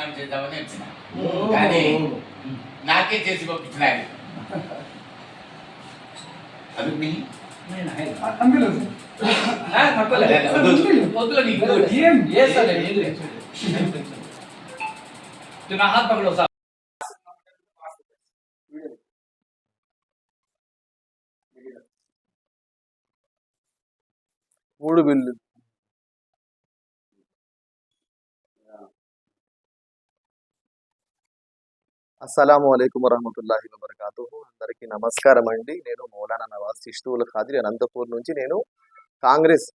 తీర్మానం చేద్దామని వచ్చిన, కానీ నాకే చేసి పంపించినాడు. అది हाथ पकड़ो साहब। మూడు బిల్లు అస్సలాము అలైకుం వరహమతుల్లాహి వబరకాతుహు. అందరికీ నమస్కారం అండి. నేను మౌలానా నవాజ్ చిష్తూల్ ఖాద్రి అనంతపూర్ నుంచి. నేను కాంగ్రెస్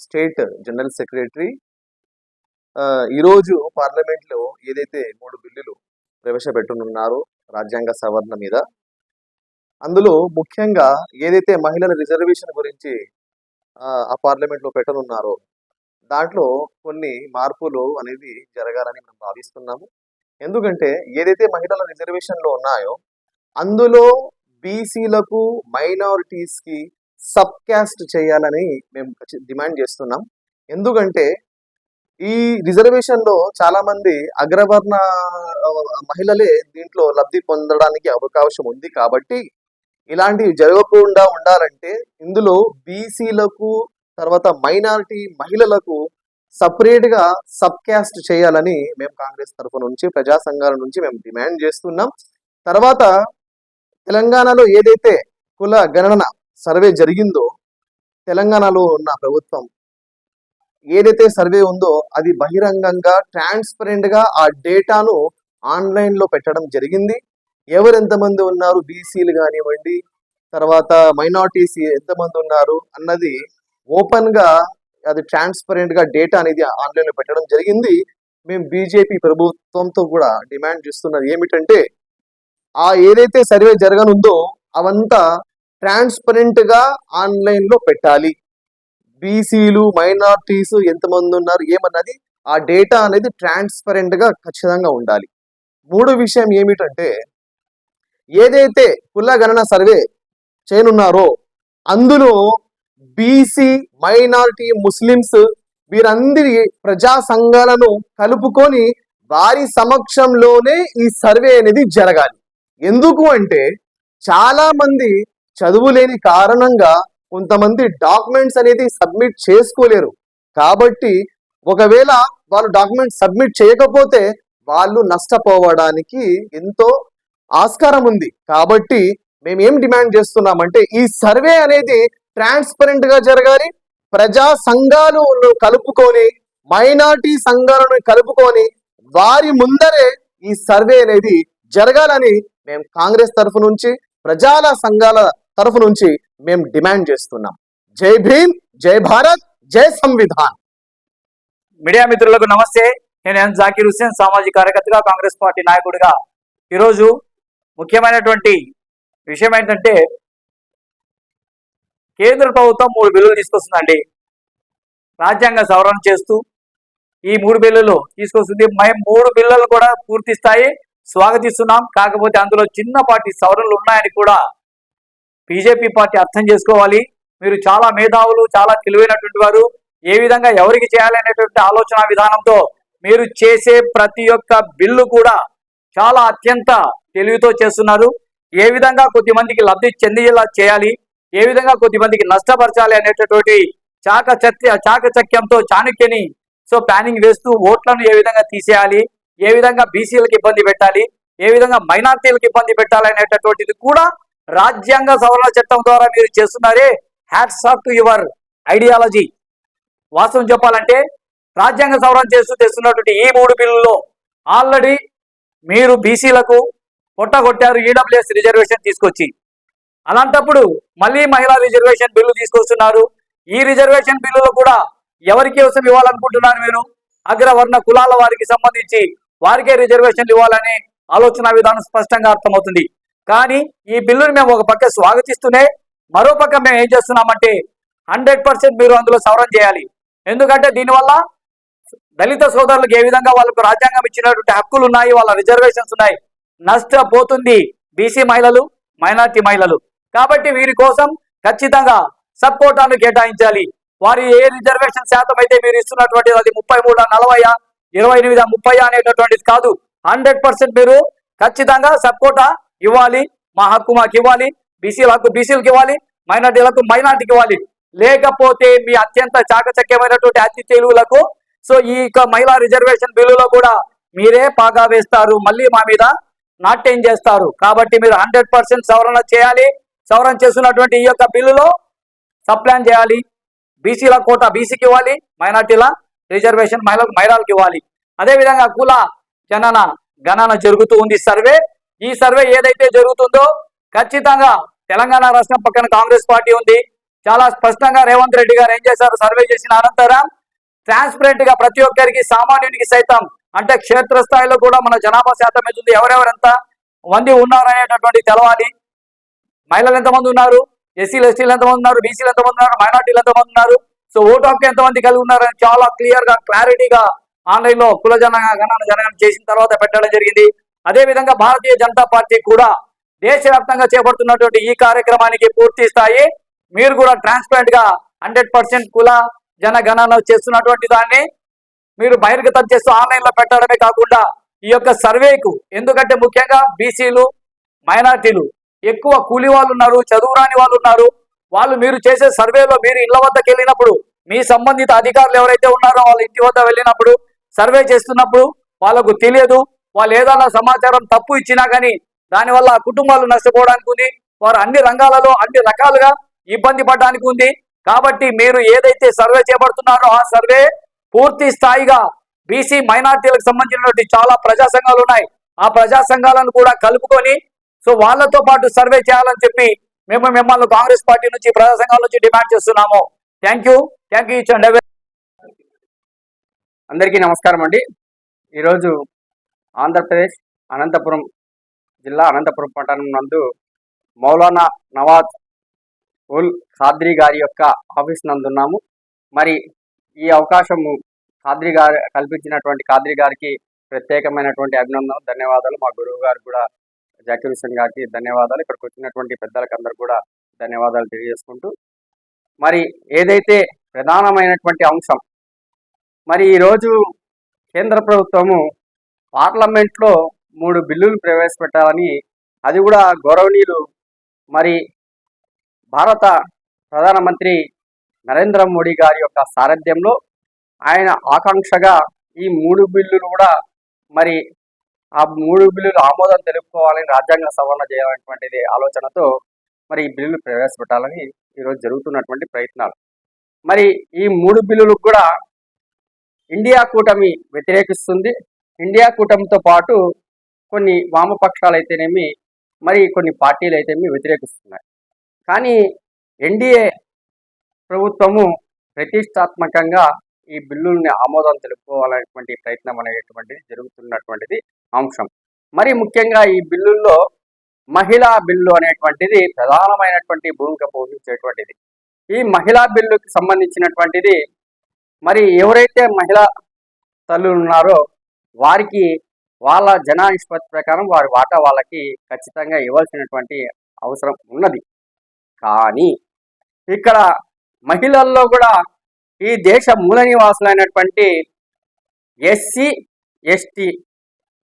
స్టేట్ జనరల్ సెక్రటరీ. ఈరోజు పార్లమెంట్లో ఏదైతే 3 బిల్లులు ప్రవేశపెట్టనున్నారో రాజ్యాంగ సవరణ మీద, అందులో ముఖ్యంగా ఏదైతే మహిళల రిజర్వేషన్ గురించి ఆ పార్లమెంట్లో పెట్టనున్నారో దాంట్లో కొన్ని మార్పులు అనేది జరగాలని మనం భావిస్తున్నాము. ఎందుకంటే ఏదైతే మహిళల రిజర్వేషన్లో ఉన్నాయో అందులో బీసీలకు, మైనారిటీస్కి సబ్ క్యాస్ట్ చేయాలని మేము డిమాండ్ చేస్తున్నాం. ఎందుకంటే ఈ రిజర్వేషన్లో చాలా మంది అగ్రవర్ణ మహిళలే దీంట్లో లబ్ధి పొందడానికి అవకాశం ఉంది. కాబట్టి ఇలాంటివి జరగకుండా ఉండాలంటే ఇందులో బీసీలకు, తర్వాత మైనారిటీ మహిళలకు సపరేట్గా సబ్ క్యాస్ట్ చేయాలని మేము కాంగ్రెస్ తరఫు నుంచి, ప్రజా సంఘాల నుంచి మేము డిమాండ్ చేస్తున్నాం. తర్వాత తెలంగాణలో ఏదైతే కుల గణన సర్వే జరిగిందో, తెలంగాణలో ఉన్న ప్రభుత్వం ఏదైతే సర్వే ఉందో అది బహిరంగంగా, ట్రాన్స్పరెంట్గా ఆ డేటాను ఆన్లైన్లో పెట్టడం జరిగింది. ఎంతమంది ఉన్నారు, బీసీలు కానివ్వండి, తర్వాత మైనారిటీస్ ఎంతమంది ఉన్నారు అన్నది ఓపెన్గా, అది ట్రాన్స్పరెంట్గా డేటా అనేది ఆన్లైన్లో పెట్టడం జరిగింది. మేము బీజేపీ ప్రభుత్వంతో కూడా డిమాండ్ చేస్తున్నది ఏమిటంటే, ఏదైతే సర్వే జరగనుందో అవంతా ట్రాన్స్పరెంట్గా ఆన్లైన్లో పెట్టాలి. బీసీలు, మైనారిటీస్ ఎంతమంది ఉన్నారు ఏమన్నది ఆ డేటా అనేది ట్రాన్స్పరెంట్గా ఖచ్చితంగా ఉండాలి. మూడో విషయం ఏమిటంటే, ఏదైతే కుల గణన సర్వే చేయనున్నారో అందులో బీసీ, మైనారిటీ, ముస్లిమ్స్ వీరందరి ప్రజా సంఘాలను కలుపుకొని వారి సమక్షంలోనే ఈ సర్వే అనేది జరగాలి. ఎందుకు అంటే చాలా మంది చదువులేని కారణంగా కొంతమంది డాక్యుమెంట్స్ అనేది సబ్మిట్ చేసుకోలేరు. కాబట్టి ఒకవేళ వాళ్ళు డాక్యుమెంట్స్ సబ్మిట్ చేయకపోతే వాళ్ళు నష్టపోవడానికి ఎంతో ఆస్కారం ఉంది. కాబట్టి మేము ఏం డిమాండ్ చేస్తున్నామంటే ఈ సర్వే అనేది ట్రాన్స్పరెంట్ గా జరగాలి. ప్రజా సంఘాలను కలుపుకొని, మైనారిటీ సంఘాలను కలుపుకొని వారి ముందరే ఈ సర్వే అనేది జరగాలని మేము కాంగ్రెస్ తరఫు నుంచి, ప్రజల సంఘాల తరఫు నుంచి మేము డిమాండ్ చేస్తున్నాం. జై భీమ్, జై భారత్, జై సంవిధాన్. మీడియా మిత్రులకు నమస్తే. నేను ఎన్ జాకీర్ హుస్సేన్, సామాజిక కార్యకర్తగా, కాంగ్రెస్ పార్టీ నాయకుడిగా. ఈరోజు ముఖ్యమైనటువంటి విషయం ఏంటంటే, కేంద్ర ప్రభుత్వం 3 బిల్లులు తీసుకొస్తుందండి. రాజ్యాంగ సవరణ చేస్తూ ఈ 3 బిల్లులు తీసుకొస్తుంది. మేము 3 బిల్లులు కూడా పూర్తి స్థాయి స్వాగతిస్తున్నాం. కాకపోతే అందులో చిన్నపాటి సవరణలు ఉన్నాయని కూడా బీజేపీ పార్టీ అర్థం చేసుకోవాలి. మీరు చాలా మేధావులు, చాలా తెలివైనటువంటి వారు. ఏ విధంగా ఎవరికి చేయాలనేటువంటి ఆలోచన విధానంతో మీరు చేసే ప్రతి ఒక్క బిల్లు కూడా చాలా అత్యంత తెలివితో చేస్తున్నారు. ఏ విధంగా కొద్దిమందికి లబ్ధి చెందేలా చేయాలి, ఏ విధంగా కొద్దిమందికి నష్టపరచాలి అనేటటువంటి చాకచక్యంతో చాణక్యని ప్లానింగ్ వేస్తూ ఓట్లను ఏ విధంగా తీసేయాలి, ఏ విధంగా బీసీలకు ఇబ్బంది పెట్టాలి, ఏ విధంగా మైనార్టీలకు ఇబ్బంది పెట్టాలి అనేటటువంటిది కూడా రాజ్యాంగ సవరణ చట్టం ద్వారా మీరు చేస్తున్నారే. Hats off to your ideology. వాస్తవం చెప్పాలంటే రాజ్యాంగ సవరణ చేస్తూ తెస్తున్నటువంటి ఈ 3 బిల్లుల్లో ఆల్రెడీ మీరు బీసీలకు కొట్టగొట్టారు ఈడబ్ల్యూఎస్ రిజర్వేషన్ తీసుకొచ్చి. అలాంటప్పుడు మళ్ళీ మహిళా రిజర్వేషన్ బిల్లు తీసుకొస్తున్నారు. ఈ రిజర్వేషన్ బిల్లులో కూడా ఎవరికి అవసరం ఇవ్వాలనుకుంటున్నారు మీరు? అగ్రవర్ణ కులాల వారికి సంబంధించి వారికే రిజర్వేషన్లు ఇవ్వాలనే ఆలోచన విధానం స్పష్టంగా అర్థమవుతుంది. కానీ ఈ బిల్లుని మేము ఒక పక్క స్వాగతిస్తూనే మరో పక్క మేము ఏం చేస్తున్నామంటే 100% మీరు అందులో సవరణ చేయాలి. ఎందుకంటే దీనివల్ల దళిత సోదరులకు ఏ విధంగా వాళ్ళకు రాజ్యాంగం ఇచ్చినటువంటి హక్కులు ఉన్నాయి, వాళ్ళ రిజర్వేషన్స్ ఉన్నాయి, నష్టపోతుంది బీసీ మహిళలు, మైనార్టీ మహిళలు. కాబట్టి వీరి కోసం ఖచ్చితంగా సబ్ కోటాను కేటాయించాలి. వారి ఏ రిజర్వేషన్ శాతం అయితే మీరు ఇస్తున్నటువంటి అది 33, 40 28, 30 అనేటటువంటిది కాదు. 100% మీరు ఖచ్చితంగా సపోర్టా ఇవ్వాలి. మా హక్కు మాకు ఇవ్వాలి, బీసీల హక్కు బీసీలకు ఇవ్వాలి, మైనార్టీలకు మైనార్టీకి ఇవ్వాలి. లేకపోతే మీ అత్యంత చాకచక్యమైనటువంటి అతి తెలుగులకు సో ఈ మహిళా రిజర్వేషన్ బిల్లులో కూడా మీరే పాగా వేస్తారు, మళ్ళీ మా మీద నాట్యం చేస్తారు. కాబట్టి మీరు 100% సవరణ చేయాలి. సవరణ చేస్తున్నటువంటి ఈ యొక్క బిల్లులో సప్లాన్ చేయాలి. బీసీల కోట బీసీకి ఇవ్వాలి, మైనార్టీల రిజర్వేషన్ మహిళలకు ఇవ్వాలి. అదేవిధంగా కుల జనన గణన జరుగుతూ ఉంది సర్వే. ఈ సర్వే ఏదైతే జరుగుతుందో ఖచ్చితంగా తెలంగాణ రాష్ట్రం పక్కన కాంగ్రెస్ పార్టీ ఉంది. చాలా స్పష్టంగా రేవంత్ రెడ్డి గారు ఏం చేశారు, సర్వే చేసిన అనంతరం ట్రాన్స్పరెంట్ గా ప్రతి ఒక్కరికి సామాన్యునికి సైతం అంటే క్షేత్రస్థాయిలో కూడా మన జనాభా శాతం ఎంత, ఎవరెవరెంత మంది ఉన్నారు అనేటటువంటి తెలవాలి. మహిళలు ఎంతమంది ఉన్నారు, ఎస్సీలు ఎస్టీలు ఎంతమంది ఉన్నారు, బీసీలు ఎంతమంది ఉన్నారు, మైనార్టీలు ఎంతమంది ఉన్నారు, సో ఓటు హక్కు ఎంతమంది కలిగి ఉన్నారని చాలా క్లియర్ గా క్లారిటీగా ఆన్లైన్ లో కుల జనగణన చేసిన తర్వాత పెట్టడం జరిగింది. అదే విధంగా భారతీయ జనతా పార్టీ కూడా దేశవ్యాప్తంగా చేపడుతున్నటువంటి ఈ కార్యక్రమానికి పూర్తి స్థాయి మీరు కూడా ట్రాన్స్పరెంట్ గా 100% కుల జనగణన చేస్తున్నటువంటి దాన్ని మీరు బహిర్గతం చేస్తూ ఆన్లైన్ లో పెట్టడమే కాకుండా ఈ యొక్క సర్వేకు, ఎందుకంటే ముఖ్యంగా బీసీలు మైనార్టీలు ఎక్కువ కూలి వాళ్ళు ఉన్నారు, చదువురాని వాళ్ళు ఉన్నారు. వాళ్ళు మీరు చేసే సర్వేలో మీరు ఇళ్ల వద్దకు వెళ్ళినప్పుడు మీ సంబంధిత అధికారులు ఎవరైతే ఉన్నారో వాళ్ళ ఇంటి వద్ద వెళ్ళినప్పుడు సర్వే చేస్తున్నప్పుడు వాళ్ళకు తెలియదు. వాళ్ళు ఏదైనా సమాచారం తప్పు ఇచ్చినా కానీ దానివల్ల కుటుంబాలు నష్టపోవడానికి ఉంది, వారు అన్ని రంగాలలో అన్ని రకాలుగా ఇబ్బంది పడడానికి ఉంది. కాబట్టి మీరు ఏదైతే సర్వే చేపడుతున్నారో ఆ సర్వే పూర్తి స్థాయిగా బీసీ మైనార్టీలకు సంబంధించినటువంటి చాలా ప్రజా సంఘాలు ఉన్నాయి, ఆ ప్రజా సంఘాలను కూడా కలుపుకొని సో వాళ్ళతో పాటు సర్వే చేయాలని చెప్పి మేము మిమ్మల్ని కాంగ్రెస్ పార్టీ నుంచి ప్రజా సంఘాల నుంచి డిమాండ్ చేస్తున్నాము. థ్యాంక్ యూ ఇచ్చండి. అందరికీ నమస్కారం అండి. ఈరోజు ఆంధ్రప్రదేశ్ అనంతపురం జిల్లా అనంతపురం పట్టణం నందు మౌలానా నవాజ్ ఉల్ ఖాద్రీ గారి యొక్క ఆఫీస్ నందున్నాము. మరి ఈ అవకాశము ఖాద్రీ గారు కల్పించినటువంటి ఖాద్రీ గారికి ప్రత్యేకమైనటువంటి అభినందనలు, ధన్యవాదాలు. మా గురువు గారు కూడా జాకీర్ హుస్సేన్ గారికి ధన్యవాదాలు. ఇక్కడికి వచ్చినటువంటి పెద్దలకు అందరూ కూడా ధన్యవాదాలు తెలియజేసుకుంటూ, మరి ఏదైతే ప్రధానమైనటువంటి అంశం, మరి ఈరోజు కేంద్ర ప్రభుత్వము పార్లమెంట్లో 3 బిల్లులు ప్రవేశపెట్టాలని, అది కూడా గౌరవనీయులు మరి భారత ప్రధానమంత్రి నరేంద్ర మోడీ గారి యొక్క సారథ్యంలో ఆయన ఆకాంక్షగా ఈ 3 బిల్లులు కూడా మరి ఆ 3 బిల్లులు ఆమోదం తెలుపుకోవాలని రాజ్యాంగ సవరణ చేయాలనేటువంటిది ఆలోచనతో మరి ఈ బిల్లులు ప్రవేశపెట్టాలని ఈరోజు జరుగుతున్నటువంటి ప్రయత్నాలు. మరి ఈ 3 బిల్లులకు కూడా ఇండియా కూటమి వ్యతిరేకిస్తుంది. ఇండియా కూటమితో పాటు కొన్ని వామపక్షాలు అయితేనేమి మరి కొన్ని పార్టీలు అయితేనేమి వ్యతిరేకిస్తున్నాయి. కానీ ఎన్డీఏ ప్రభుత్వము ప్రతిష్టాత్మకంగా ఈ బిల్లుల్ని ఆమోదం తెలుపుకోవాలనేటువంటి ప్రయత్నం అనేటువంటిది జరుగుతున్నటువంటిది అంశం. మరి ముఖ్యంగా ఈ బిల్లుల్లో మహిళా బిల్లు అనేటువంటిది ప్రధానమైనటువంటి భూమిక పోషించేటువంటిది. ఈ మహిళా బిల్లుకి సంబంధించినటువంటిది మరి ఎవరైతే మహిళా తల్లులు ఉన్నారో వారికి వాళ్ళ జనా నిష్పత్తి ప్రకారం వారి వాటా వాళ్ళకి ఖచ్చితంగా ఇవ్వాల్సినటువంటి అవసరం ఉన్నది. కానీ ఇక్కడ మహిళల్లో కూడా ఈ దేశ మూల నివాసులైనటువంటి ఎస్సీ ఎస్టీ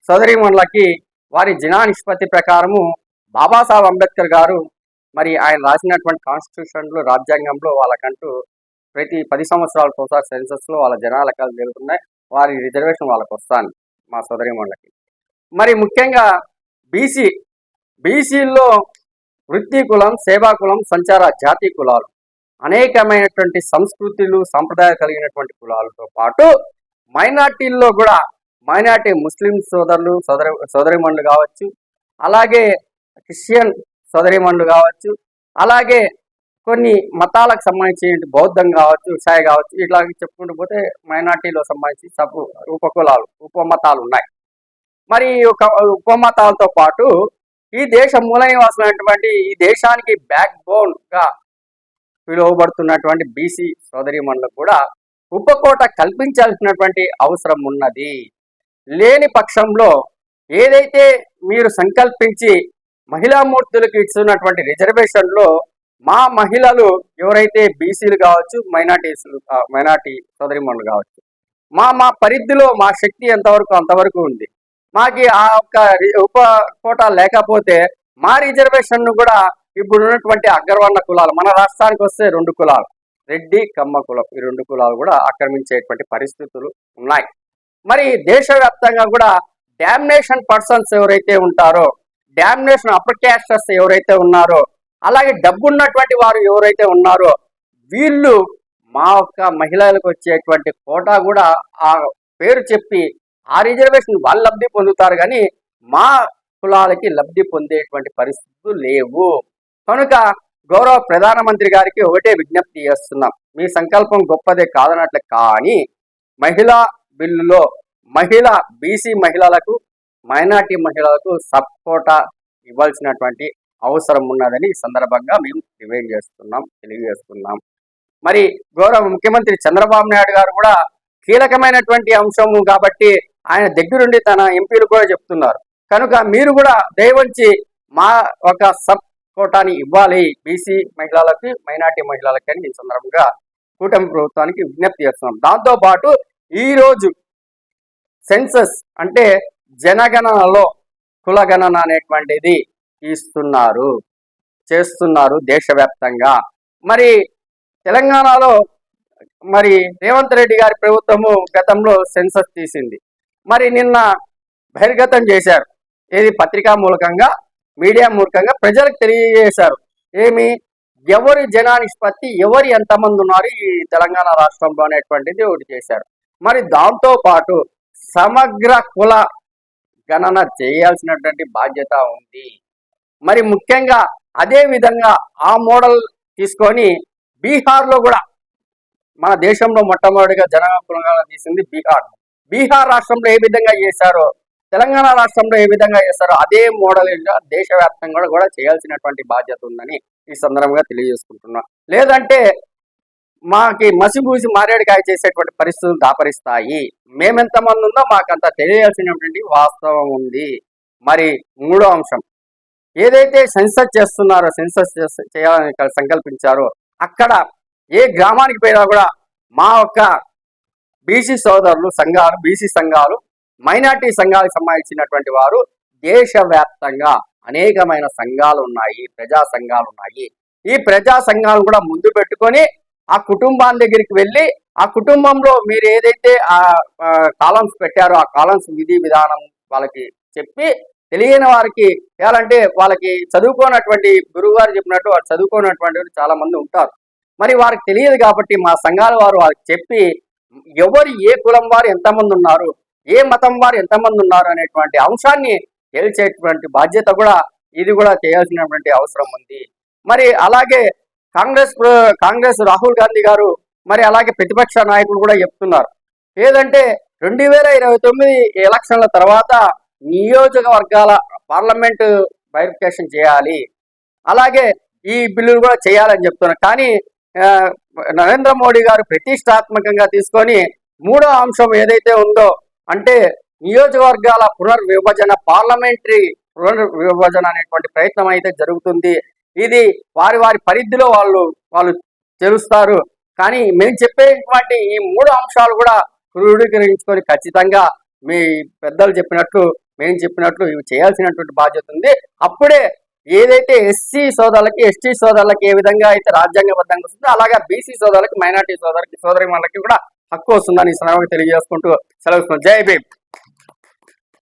సోదరీమణులకి వారి జనా నిష్పత్తి ప్రకారము బాబాసాహెబ్ అంబేద్కర్ గారు మరి ఆయన రాసినటువంటి కాన్స్టిట్యూషన్లో రాజ్యాంగంలో వాళ్ళకంటూ ప్రతి 10 సంవత్సరాలకు ఒకసారి సెన్సస్లో వాళ్ళ జనా లెక్కలు జరుగుతున్నాయి. వారి రిజర్వేషన్ వాళ్ళకు వస్తాను మా సోదరీమణులకి. మరి ముఖ్యంగా బీసీల్లో వృత్తి కులం, సేవా కులం, సంచార జాతి కులాలు అనేకమైనటువంటి సంస్కృతులు సంప్రదాయాలు కలిగినటువంటి కులాలతో పాటు మైనార్టీల్లో కూడా మైనార్టీ ముస్లిం సోదరిమణులు కావచ్చు, అలాగే క్రిస్టియన్ సోదరిమణులు కావచ్చు, అలాగే కొన్ని మతాలకు సంబంధించి బౌద్ధం కావచ్చు, ఇసాయి కావచ్చు, ఇట్లా చెప్పుకుంటూ పోతే మైనార్టీలో సంబంధించి ఉపకులాలు ఉపమతాలు ఉన్నాయి. మరి ఉపమతాలతో పాటు ఈ దేశ మూల నివాసులైనటువంటి ఈ దేశానికి బ్యాక్ బోన్గా పిలువబడుతున్నటువంటి బీసీ సోదరీమణులకు కూడా ఉపకోట కల్పించాల్సినటువంటి అవసరం ఉన్నది. లేని పక్షంలో ఏదైతే మీరు సంకల్పించి మహిళామూర్తులకు ఇస్తున్నటువంటి రిజర్వేషన్లో మా మహిళలు ఎవరైతే బీసీలు కావచ్చు, మైనార్టీ సోదరీమణులు కావచ్చు, మా పరిధిలో మా శక్తి ఎంతవరకు అంతవరకు ఉంది. మాకి ఆ ఒక్క ఉప కోటా లేకపోతే మా రిజర్వేషన్ ను కూడా ఇప్పుడు ఉన్నటువంటి అగ్రవర్ణ కులాలు, మన రాష్ట్రానికి వస్తే 2 కులాలు, రెడ్డి కమ్మ కులం, ఈ 2 కులాలు కూడా ఆక్రమించేటువంటి పరిస్థితులు ఉన్నాయి. మరి దేశవ్యాప్తంగా కూడా డామినేషన్ పర్సన్స్ ఎవరైతే ఉంటారో, డామినేషన్ అప్పర్ క్యాస్టర్స్ ఎవరైతే ఉన్నారో, అలాగే డబ్బున్నటువంటి వారు ఎవరైతే ఉన్నారో, వీళ్ళు మా యొక్క మహిళలకు వచ్చేటువంటి కోటా కూడా ఆ పేరు చెప్పి ఆ రిజర్వేషన్ వాళ్ళు లబ్ధి పొందుతారు, కానీ మా కులాలకి లబ్ధి పొందేటువంటి పరిస్థితులు లేవు. కనుక గౌరవ ప్రధానమంత్రి గారికి ఒకటే విజ్ఞప్తి చేస్తున్నాం, మీ సంకల్పం గొప్పదే కాదనట్లు, కానీ మహిళా బిల్లులో బీసీ మహిళలకు, మైనార్టీ మహిళలకు సబ్ కోటా ఇవ్వాల్సినటువంటి అవసరం ఉన్నదని ఈ సందర్భంగా మేము తెలియజేస్తున్నాం. మరి గౌరవ ముఖ్యమంత్రి చంద్రబాబు నాయుడు గారు కూడా కీలకమైనటువంటి అంశము కాబట్టి ఆయన దగ్గరుండి తన ఎంపీలు కూడా చెప్తున్నారు. కనుక మీరు కూడా దయవంచి మా ఒక సబ్ కోటాని ఇవ్వాలి బీసీ మహిళలకి, మైనార్టీ మహిళలకి అని ఈ సందర్భంగా కూటమి ప్రభుత్వానికి విజ్ఞప్తి చేస్తున్నాం. దాంతోపాటు ఈరోజు సెన్సస్ అంటే జనగణనలో కులగణన అనేటువంటిది చేస్తున్నారు దేశవ్యాప్తంగా. మరి తెలంగాణలో మరి రేవంత్ రెడ్డి గారి ప్రభుత్వము గతంలో సెన్సస్ తీసింది. మరి నిన్న బహిర్గతం చేశారు, ఏది పత్రికా మూలకంగా, మీడియా మూలకంగా ప్రజలకు తెలియజేశారు. ఏమి, ఎవరి జనానిష్పత్తి, ఎవరు ఎంతమంది ఉన్నారు ఈ తెలంగాణ రాష్ట్రంలో అనేటువంటిది ఒకటి చేశారు. మరి దాంతో పాటు సమగ్ర కుల గణన చేయాల్సినటువంటి బాధ్యత ఉంది. మరి ముఖ్యంగా అదే విధంగా ఆ మోడల్ తీసుకొని బీహార్లో కూడా, మన దేశంలో మొట్టమొదటిగా జనగణన తీసింది బీహార్ రాష్ట్రంలో ఏ విధంగా చేశారో, తెలంగాణ రాష్ట్రంలో ఏ విధంగా చేశారో అదే మోడల్గా దేశవ్యాప్తంగా కూడా చేయాల్సినటువంటి బాధ్యత ఉందని ఈ సందర్భంగా తెలియజేసుకుంటున్నాం. లేదంటే మాకి మసిబూసి మారేడుకాయ చేసేటువంటి పరిస్థితులు దాపరిస్తాయి. మేమెంతమంది ఉందో మాకంత తెలియాల్సినటువంటి వాస్తవం ఉంది. మరి 3వ అంశం, ఏదైతే సెన్సస్ చేస్తున్నారో, సెన్సస్ చేయాలని సంకల్పించారో, అక్కడ ఏ గ్రామానికి పోయినా కూడా మా యొక్క బీసీ సోదరులు సంఘాలు, బీసీ సంఘాలు, మైనార్టీ సంఘాలకు సంబంధించినటువంటి వారు దేశవ్యాప్తంగా అనేకమైన సంఘాలు ఉన్నాయి, ప్రజా సంఘాలు ఉన్నాయి. ఈ ప్రజా సంఘాలు కూడా ముందు పెట్టుకొని ఆ కుటుంబాల దగ్గరికి వెళ్ళి, ఆ కుటుంబంలో మీరు ఏదైతే ఆ కాలమ్స్ పెట్టారో ఆ కాలమ్స్ విధి విధానం వాళ్ళకి చెప్పి, తెలియని వారికి చేయాలంటే వాళ్ళకి చదువుకోనటువంటి గురువు గారు చెప్పినట్టు వాళ్ళు చదువుకోనటువంటి చాలా మంది ఉంటారు. మరి వారికి తెలియదు కాబట్టి మా సంఘాల వారు వారికి చెప్పి, ఎవరు ఏ కులం వారు ఎంతమంది ఉన్నారు, ఏ మతం వారు ఎంతమంది ఉన్నారు అనేటువంటి అంశాన్ని తేల్చేటువంటి బాధ్యత కూడా ఇది కూడా చేయాల్సినటువంటి అవసరం ఉంది. మరి అలాగే కాంగ్రెస్ రాహుల్ గాంధీ గారు, మరి అలాగే ప్రతిపక్ష నాయకులు కూడా చెప్తున్నారు, ఏదంటే 2029 ఎలక్షన్ల తర్వాత నియోజకవర్గాల పార్లమెంటు బైఫర్కేషన్ చేయాలి, అలాగే ఈ బిల్లులు కూడా చేయాలని చెప్తున్నారు. కానీ నరేంద్ర మోడీ గారు ప్రతిష్టాత్మకంగా తీసుకొని 3వ అంశం ఏదైతే ఉందో, అంటే నియోజకవర్గాల పునర్విభజన, పార్లమెంటరీ పునర్విభజన అనేటువంటి ప్రయత్నం అయితే జరుగుతుంది. ఇది వారి పరిధిలో వాళ్ళు తెలుస్తారు. కానీ మేము చెప్పేటువంటి ఈ 3 అంశాలు కూడా క్రోడీకరించుకొని ఖచ్చితంగా మీ పెద్దలు చెప్పినట్లు, మేము చెప్పినట్లు ఇవి చేయాల్సినటువంటి బాధ్యత ఉంది. అప్పుడే ఏదైతే ఎస్సీ సోదరులకి, ఎస్టీ సోదరులకి ఏ విధంగా అయితే రాజ్యాంగబద్ధంగా వస్తుందో, అలాగే బీసీ సోదరులకి, మైనార్టీ సోదరులకి, సోదరిమణులకి కూడా హక్కు వస్తుందని ఈ సందర్భంగా తెలియజేసుకుంటూ సెలవు. జై భీమ్.